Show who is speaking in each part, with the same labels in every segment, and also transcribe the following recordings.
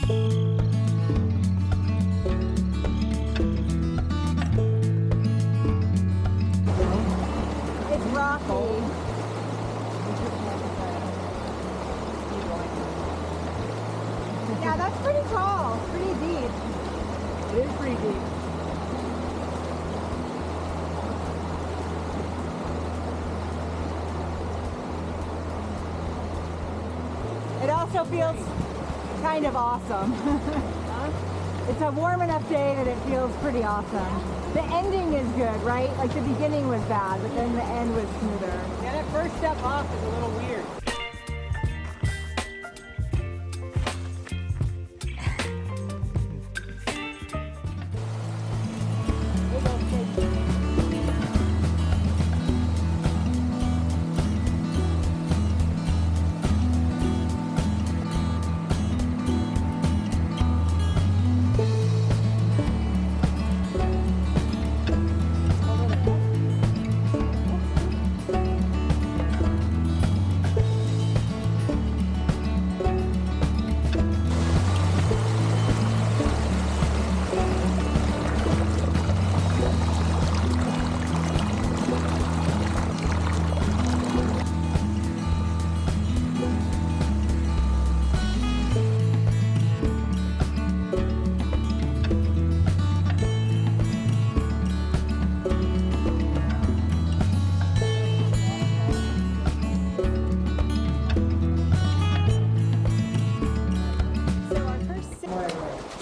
Speaker 1: It's rocky. Yeah, that's pretty tall, pretty deep.
Speaker 2: It is pretty deep.
Speaker 1: It also feels kind of awesome.
Speaker 2: Huh?
Speaker 1: It's a warm enough day that it feels pretty awesome. The ending is good, right? Like the beginning was bad, but then the end was smoother.
Speaker 2: Yeah, that first step off is a little weird.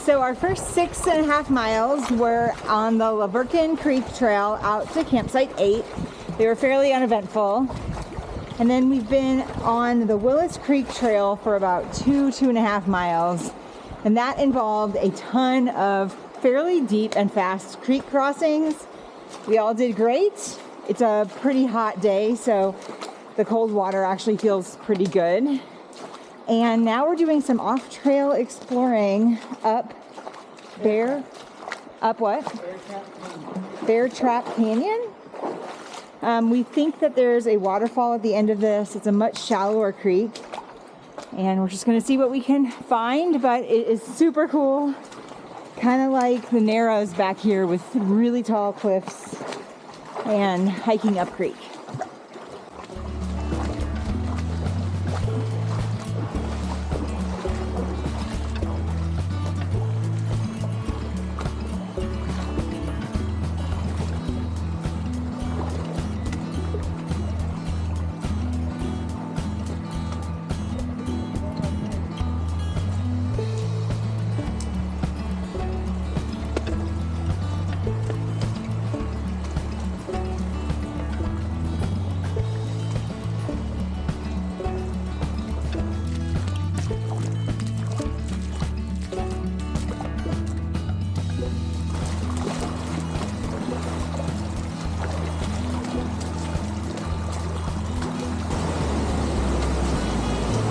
Speaker 1: So our first 6.5 miles were on the Laverkin Creek Trail out to campsite 8. They were fairly uneventful. And then we've been on the Willis Creek Trail for about 2.5 miles. And that involved a ton of fairly deep and fast creek crossings. We all did great. It's a pretty hot day, so the cold water actually feels pretty good. And now we're doing some off-trail exploring up Bear Trap Canyon. We think that there's a waterfall at the end of this. It's a much shallower creek. And we're just gonna see what we can find, but it is super cool. Kind of like the Narrows back here with really tall cliffs and hiking up creek.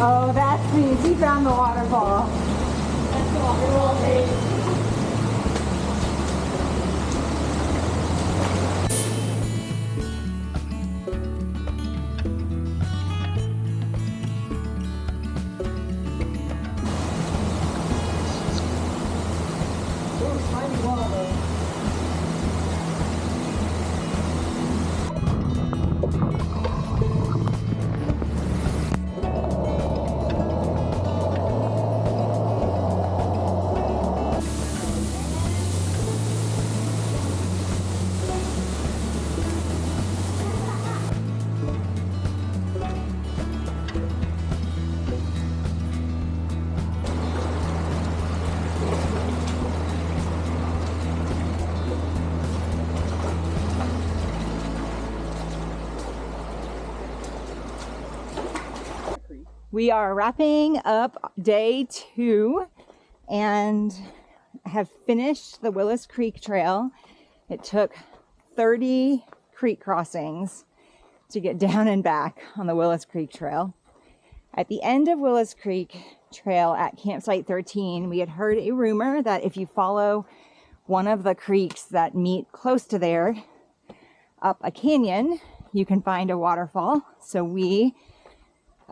Speaker 1: Oh, that's neat. He found the waterfall.
Speaker 2: That's the waterfall, babe.
Speaker 1: We are wrapping up day 2 and have finished the Willis Creek Trail. It took 30 creek crossings to get down and back on the Willis Creek Trail. At the end of Willis Creek Trail at campsite 13, we had heard a rumor that if you follow one of the creeks that meet close to there up a canyon, you can find a waterfall. So we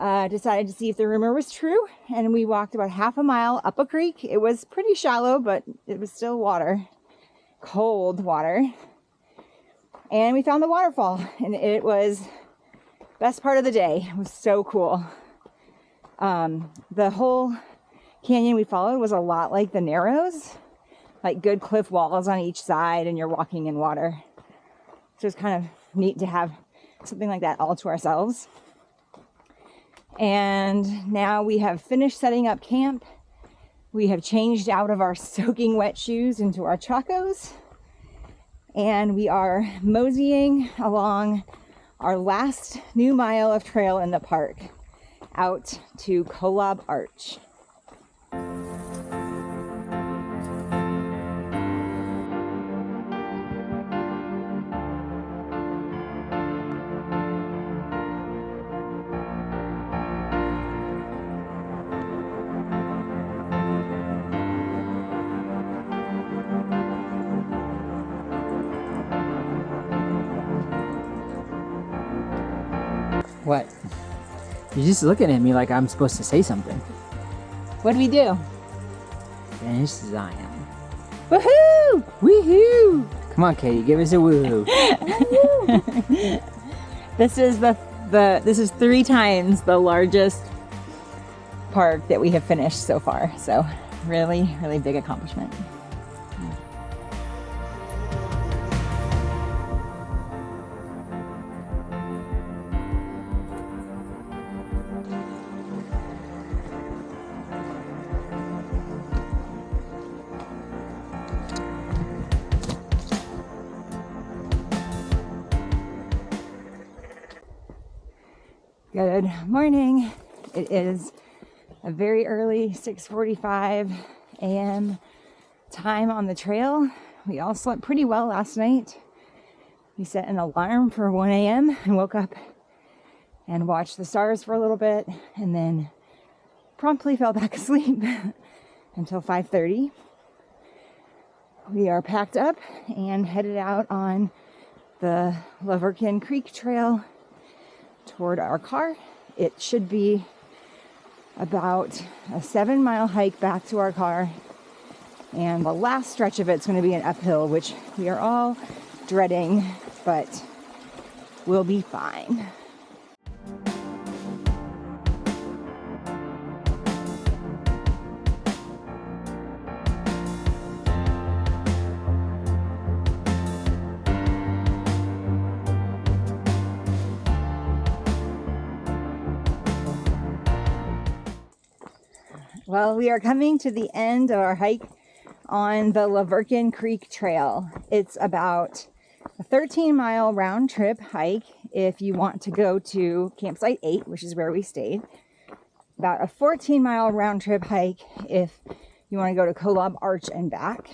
Speaker 1: decided to see if the rumor was true, and we walked about half a mile up a creek. It was pretty shallow, but it was still water, cold water. And we found the waterfall, and it was best part of the day. It was so cool. The whole canyon we followed was a lot like the Narrows, like good cliff walls on each side, and you're walking in water. So it's kind of neat to have something like that all to ourselves. And now we have finished setting up camp. We have changed out of our soaking wet shoes into our chacos, and we are moseying along our last new mile of trail in the park out to Kolob Arch.
Speaker 3: What? You're just looking at me like I'm supposed to say something.
Speaker 1: What do we do?
Speaker 3: Finish Zion.
Speaker 1: Woohoo!
Speaker 3: Woohoo! Come on, Katie, give us a woohoo.
Speaker 1: This is this is 3 times the largest park that we have finished so far. So really, really big accomplishment. Good morning. It is a very early 6:45 a.m. time on the trail. We all slept pretty well last night. We set an alarm for 1 a.m. and woke up and watched the stars for a little bit, and then promptly fell back asleep until 5:30. We are packed up and headed out on the Laverkin Creek Trail toward our car. It should be about a 7-mile hike back to our car, and the last stretch of it's going to be an uphill, which we are all dreading, but we'll be fine. Well, we are coming to the end of our hike on the Laverkin Creek Trail. It's about a 13-mile round trip hike if you want to go to campsite 8, which is where we stayed. About a 14-mile round trip hike if you want to go to Kolob Arch and back.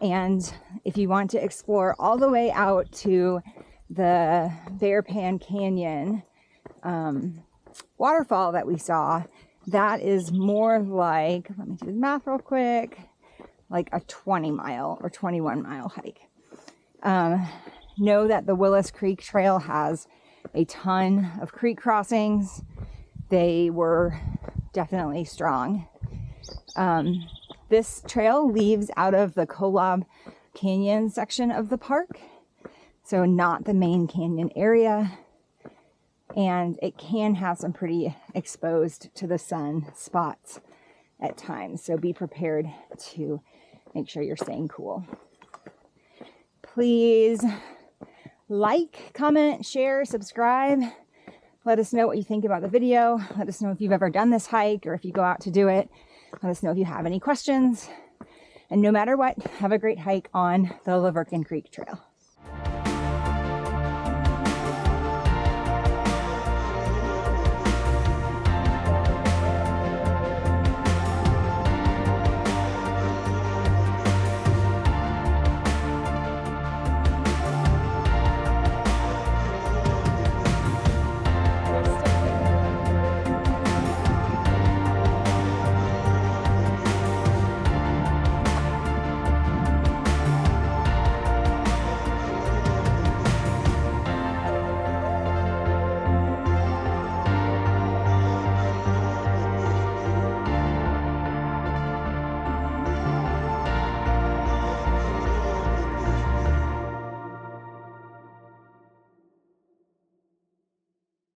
Speaker 1: And if you want to explore all the way out to the Bearpan Canyon waterfall that we saw, that is more like, let me do the math real quick, like a 20-mile or 21-mile hike. Know that the Willis Creek Trail has a ton of creek crossings. They were definitely strong. This trail leaves out of the Kolob Canyon section of the park, so not the main canyon area. And it can have some pretty exposed to the sun spots at times. So be prepared to make sure you're staying cool. Please like, comment, share, subscribe. Let us know what you think about the video. Let us know if you've ever done this hike or if you go out to do it. Let us know if you have any questions. And no matter what, have a great hike on the Laverkin Creek Trail.